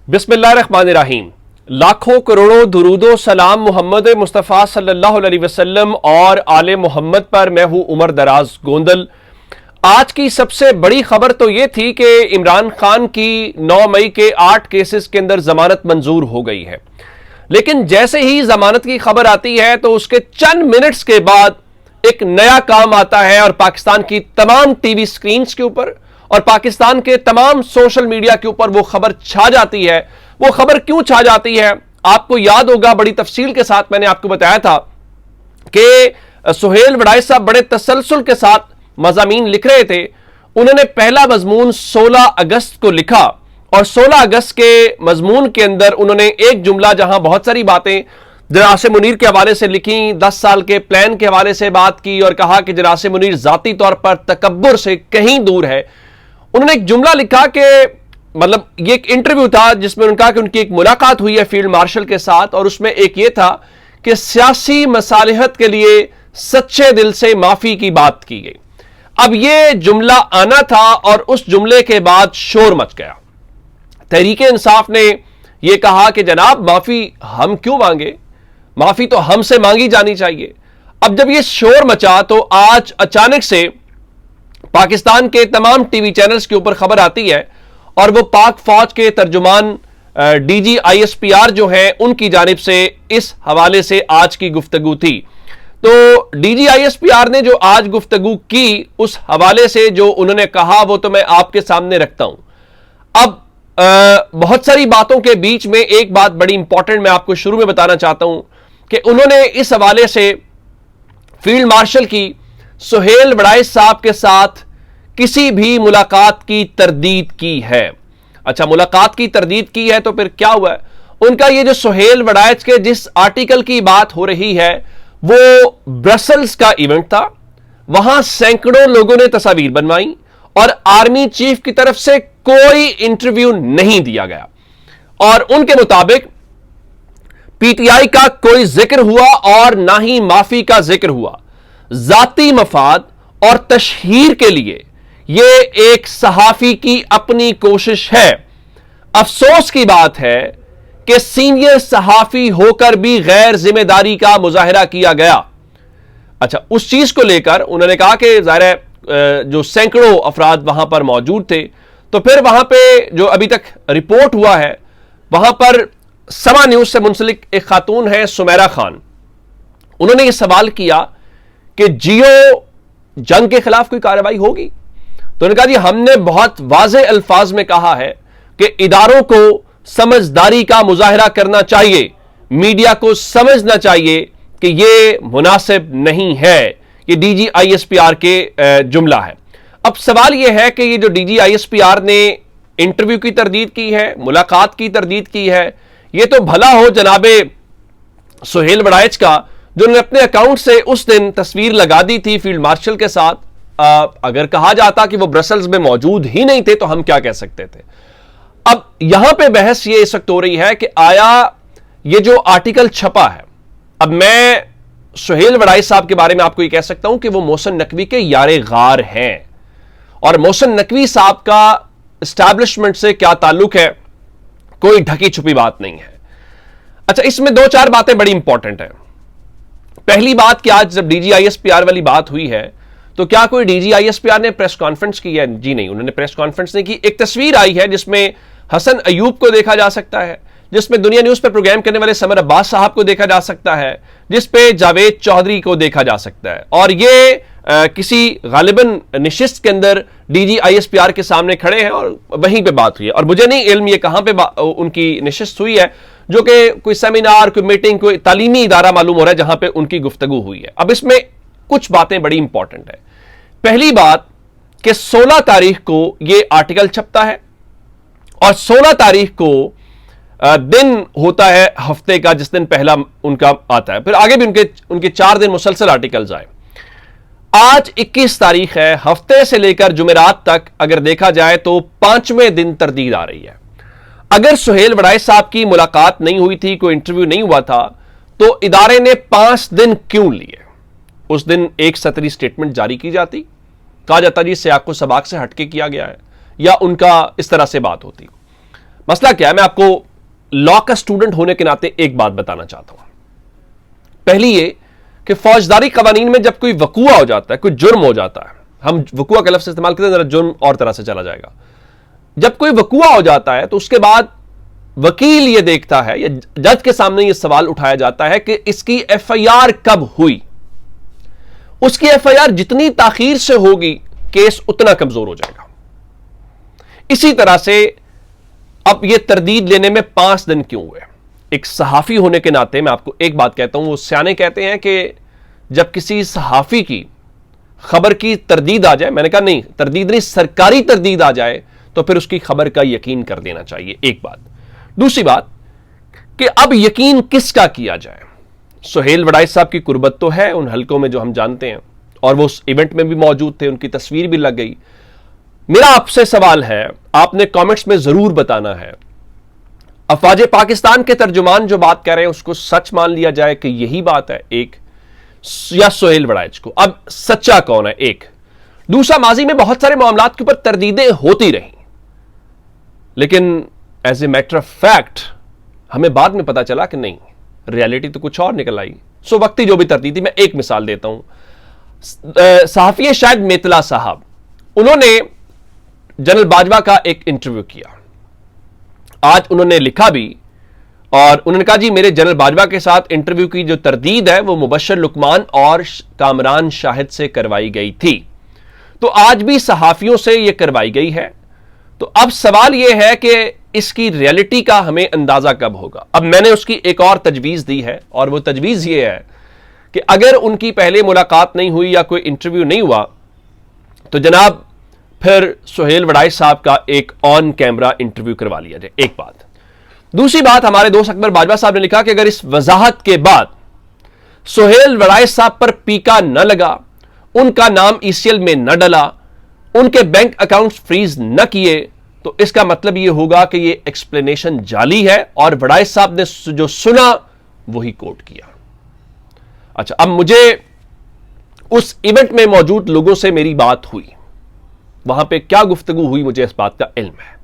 बिस्मिल्लाहिर्रहमानिर्रहीम। लाखों करोड़ों दुरूदो सलाम मोहम्मद मुस्तफ़ा सल्लल्लाहु अलैहि वसल्लम और आले मोहम्मद पर। मैं हूं उमर दराज गोंदल। आज की सबसे बड़ी खबर तो यह थी कि इमरान खान की 9 मई के 8 केसेस के अंदर जमानत मंजूर हो गई है, लेकिन जैसे ही जमानत की खबर आती है तो उसके चंद मिनट्स के बाद एक नया काम आता है और पाकिस्तान की तमाम टीवी स्क्रीन्स के ऊपर और पाकिस्तान के तमाम सोशल मीडिया के ऊपर वो खबर छा जाती है। वो खबर क्यों छा जाती है, आपको याद होगा, बड़ी तफसील के साथ मैंने आपको बताया था कि सुहेल वड़ाई साहब बड़े तसलसल के साथ मज़ामीन लिख रहे थे। उन्होंने पहला मजमून 16 अगस्त को लिखा और 16 अगस्त के मजमून के अंदर उन्होंने एक जुमला, जहां बहुत सारी बातें जरासे मुनीर के हवाले से लिखी, 10 साल के प्लान के हवाले से बात की और कहा कि जरासे मुनीर जाती तौर पर तकब्बुर से कहीं दूर है। उन्होंने एक जुमला लिखा कि मतलब ये एक इंटरव्यू था जिसमें उन्होंने कहा कि उनकी एक मुलाकात हुई है फील्ड मार्शल के साथ और उसमें एक ये था कि सियासी मसालिहत के लिए सच्चे दिल से माफी की बात की गई। अब ये जुमला आना था और उस जुमले के बाद शोर मच गया। तहरीक इंसाफ ने यह कहा कि जनाब माफी हम क्यों मांगे, माफी तो हमसे मांगी जानी चाहिए। अब जब यह शोर मचा तो आज अचानक से पाकिस्तान के तमाम टीवी चैनल्स के ऊपर खबर आती है और वो पाक फौज के तर्जुमान डीजी आईएसपीआर जो हैं उनकी जानिब से इस हवाले से आज की गुफ्तगू थी। तो डीजी आईएसपीआर ने जो आज गुफ्तगू की उस हवाले से जो उन्होंने कहा वो तो मैं आपके सामने रखता हूं। अब बहुत सारी बातों के बीच में एक बात बड़ी इंपॉर्टेंट मैं आपको शुरू में बताना चाहता हूं कि उन्होंने इस हवाले से फील्ड मार्शल की सुहेल वड़ाई साहब के साथ किसी भी मुलाकात की तरदीद की है। अच्छा, मुलाकात की तरदीद की है तो फिर क्या हुआ है? उनका ये जो सुहेल वड़ाई के जिस आर्टिकल की बात हो रही है वो ब्रसल्स का इवेंट था, वहां सैकड़ों लोगों ने तस्वीर बनवाई और आर्मी चीफ की तरफ से कोई इंटरव्यू नहीं दिया गया और उनके मुताबिक पीटीआई का कोई जिक्र हुआ और ना ही माफी का जिक्र हुआ। जाती मफाद और तशहीर के लिए यह एक सहाफी की अपनी कोशिश है। अफसोस की बात है कि सीनियर सहाफी होकर भी गैर जिम्मेदारी का मुजाहिरा किया गया। अच्छा, उस चीज को लेकर उन्होंने कहा कि ज़ाहिर है जो सैकड़ों अफराद वहां पर मौजूद थे, तो फिर वहां पे जो अभी तक रिपोर्ट हुआ है वहां पर समा न्यूज से मुंसलिक एक खातून है सुमेरा खान। उन्होंने यह सवाल किया कि जियो जंग के खिलाफ कोई कार्रवाई होगी, तो उन्होंने कहा जी हमने बहुत वाज़े अल्फाज में कहा है कि इदारों को समझदारी का मुजाहिरा करना चाहिए, मीडिया को समझना चाहिए कि यह मुनासिब नहीं है। ये डीजी आईएसपीआर के जुमला है। अब सवाल यह है कि ये जो डीजी आईएसपीआर ने इंटरव्यू की तरदीद की है, मुलाकात की तरदीद की है, यह तो भला हो जनाबे सुहेल वड़ाइच का जो उन्होंने अपने अकाउंट से उस दिन तस्वीर लगा दी थी फील्ड मार्शल के साथ। अगर कहा जाता कि वो ब्रसल्स में मौजूद ही नहीं थे तो हम क्या कह सकते थे। अब यहां पे बहस ये इस वक्त हो रही है कि आया ये जो आर्टिकल छपा है, अब मैं सुहेल वड़ाई साहब के बारे में आपको ये कह सकता हूं कि वो मोहसिन नकवी के यारे गार हैं और मोहसिन नकवी साहब का एस्टैब्लिशमेंट से क्या ताल्लुक है, कोई ढकी छुपी बात नहीं है। अच्छा, इसमें 2-4 बातें बड़ी इंपॉर्टेंट है। पहली बात कि आज जब डीजी आईएसपीआर वाली बात हुई है तो क्या कोई डीजी आईएसपीआर ने प्रेस कॉन्फ्रेंस की है? जी नहीं, उन्होंने प्रेस कॉन्फ्रेंस नहीं की। एक तस्वीर आई है जिसमें हसन अयूब को देखा जा सकता है, जिसमें दुनिया न्यूज पर प्रोग्राम करने वाले समर अब्बास साहब को देखा जा सकता है, जिसपे जावेद चौधरी को देखा जा सकता है और ये किसी गालिबन निशिस्त के अंदर डीजी आईएसपीआर के सामने खड़े हैं और वहीं पे बात हुई है। और मुझे नहीं इल्म ये कहां पे उनकी निशिस्त हुई है, जो कि कोई सेमिनार, कोई मीटिंग, कोई तालीमी इदारा मालूम हो रहा है जहां पे उनकी गुफ्तगू हुई है। अब इसमें कुछ बातें बड़ी इंपॉर्टेंट है। पहली बात कि 16 तारीख को यह आर्टिकल छपता है और 16 तारीख को दिन होता है हफ्ते का जिस दिन पहला उनका आता है, फिर आगे भी उनके 4 दिन मुसलसल आर्टिकल्स आए। आज 21 तारीख है, हफ्ते से लेकर जुमेरात तक अगर देखा जाए तो 5वें दिन तरदीद आ रही है। अगर सुहेल वड़ाई साहब की मुलाकात नहीं हुई थी, कोई इंटरव्यू नहीं हुआ था, तो इदारे ने 5 दिन क्यों लिए? उस दिन एक सतरी स्टेटमेंट जारी की जाती, कहा जाता जी सियाको सबाक से हटके किया गया है, या उनका इस तरह से बात होती। مسئلہ کیا ہے؟ میں آپ کو لا کا اسٹوڈنٹ ہونے کے ناطے ایک بات بتانا چاہتا ہوں. پہلی یہ کہ فوجداری قوانین میں جب کوئی وقوع ہو جاتا ہے, کوئی جرم ہو جاتا ہے, ہم وقوع کا لفظ استعمال کرتے ہیں, ذرا جرم اور طرح سے چلا جائے گا. جب کوئی وقوع ہو جاتا ہے تو اس کے بعد وکیل یہ دیکھتا ہے یا جج کے سامنے یہ سوال اٹھایا جاتا ہے کہ اس کی ایف آئی آر کب ہوئی. اس کی ایف آئی آر جتنی تاخیر سے ہوگی کیس اتنا کمزور ہو جائے گا. اسی طرح سے اب یہ تردید لینے میں 5 دن کیوں ہوئے؟ ایک صحافی ہونے کے ناطے میں آپ کو ایک بات کہتا ہوں, وہ سیانے کہتے ہیں کہ جب کسی صحافی کی خبر کی تردید آ جائے, میں نے کہا نہیں تردید نہیں, سرکاری تردید آ جائے تو پھر اس کی خبر کا یقین کر دینا چاہیے. ایک بات. دوسری بات کہ اب یقین کس کا کیا جائے؟ سہیل وڑائچ صاحب کی قربت تو ہے ان حلقوں میں جو ہم جانتے ہیں, اور وہ اس ایونٹ میں بھی موجود تھے, ان کی تصویر بھی لگ گئی. میرا آپ سے سوال ہے, آپ نے کامنٹس میں ضرور بتانا ہے, افواج پاکستان کے ترجمان جو بات کہہ رہے ہیں اس کو سچ مان لیا جائے کہ یہی بات ہے ایک, یا سہیل وڑائچ کو اب سچا کون ہے؟ ایک. دوسرا, ماضی میں بہت سارے معاملات کے اوپر تردیدیں ہوتی رہیں, لیکن as a matter of fact ہمیں بعد میں پتا چلا کہ نہیں, ریالٹی تو کچھ اور نکل آئی. سو وقتی جو بھی تردید تھی, میں ایک مثال دیتا ہوں. صحافی شاہد میتلا صاحب, انہوں نے جنرل باجوہ کا ایک انٹرویو کیا. آج انہوں نے لکھا بھی اور انہوں نے کہا جی میرے جنرل باجوہ کے ساتھ انٹرویو کی جو تردید ہے وہ مبشر لقمان اور کامران شاہد سے کروائی گئی تھی, تو آج بھی صحافیوں سے یہ کروائی گئی ہے. تو اب سوال یہ ہے کہ اس کی ریالٹی کا ہمیں اندازہ کب ہوگا؟ اب میں نے اس کی ایک اور تجویز دی ہے, اور وہ تجویز یہ ہے کہ اگر ان کی پہلے ملاقات نہیں ہوئی یا کوئی انٹرویو نہیں ہوا تو جناب پھر سہیل وڑائچ صاحب کا ایک آن کیمرہ انٹرویو کروا لیا جائے. ایک بات. دوسری بات, ہمارے دوست اکبر باجوہ صاحب نے لکھا کہ اگر اس وضاحت کے بعد سہیل وڑائچ صاحب پر پیکا نہ لگا, ان کا نام ای سی ایل میں نہ ڈلا, ان کے بینک اکاؤنٹس فریز نہ کیے, تو اس کا مطلب یہ ہوگا کہ یہ ایکسپلینیشن جعلی ہے اور وڑائچ صاحب نے جو سنا وہی کوٹ کیا. اچھا, اب مجھے اس ایونٹ میں موجود لوگوں سے میری بات ہوئی, وہاں پہ کیا گفتگو ہوئی مجھے اس بات کا علم ہے,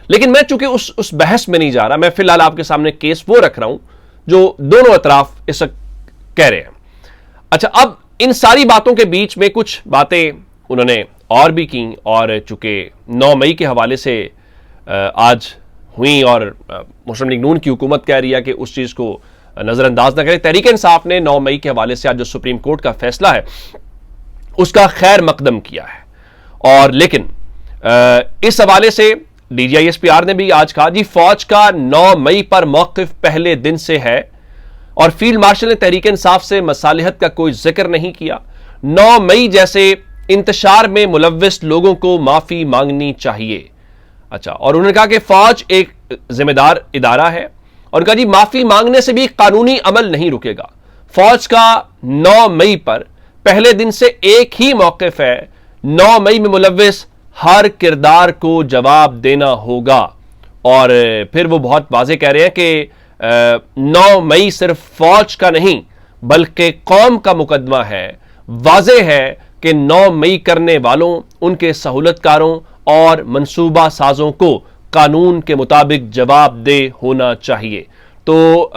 لیکن میں چونکہ اس بحث میں نہیں جا رہا, میں فی الحال آپ کے سامنے کیس وہ رکھ رہا ہوں جو دونوں اطراف اس وقت کہہ رہے ہیں. اچھا, اب ان ساری باتوں کے بیچ میں کچھ باتیں انہوں نے اور بھی کی, اور چونکہ 9 مئی کے حوالے سے آج ہوئی اور مسلم لیگ نون کی حکومت کہہ رہی ہے کہ اس چیز کو نظر انداز نہ کرے. تحریک انصاف نے 9 مئی کے حوالے سے آج جو سپریم کورٹ کا فیصلہ ہے اس کا خیر مقدم کیا ہے, اور لیکن اس حوالے سے D G I S P R نے بھی آج کہا جی فوج کا 9 مئی پر موقف پہلے دن سے ہے, اور فیلڈ مارشل نے تحریک انصاف سے مصالحت کا کوئی ذکر نہیں کیا. 9 مئی جیسے انتشار میں ملوث لوگوں کو معافی مانگنی چاہیے. اچھا, اور انہوں نے کہا کہ فوج ایک ذمہ دار ادارہ ہے, اور کہا جی معافی مانگنے سے بھی قانونی عمل نہیں رکے گا. فوج کا 9 مئی پر پہلے دن سے ایک ہی موقف ہے, 9 مئی میں ملوث ہر کردار کو جواب دینا ہوگا. اور پھر وہ بہت واضح کہہ رہے ہیں کہ 9 مئی صرف فوج کا نہیں بلکہ قوم کا مقدمہ ہے. واضح ہے کہ 9 مئی کرنے والوں, ان کے سہولت کاروں اور منصوبہ سازوں کو قانون کے مطابق جواب دہ ہونا چاہیے. تو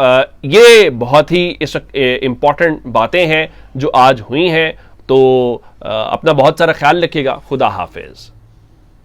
یہ بہت ہی امپورٹنٹ باتیں ہیں جو آج ہوئی ہیں. تو اپنا بہت سارا خیال رکھیے گا. خدا حافظ.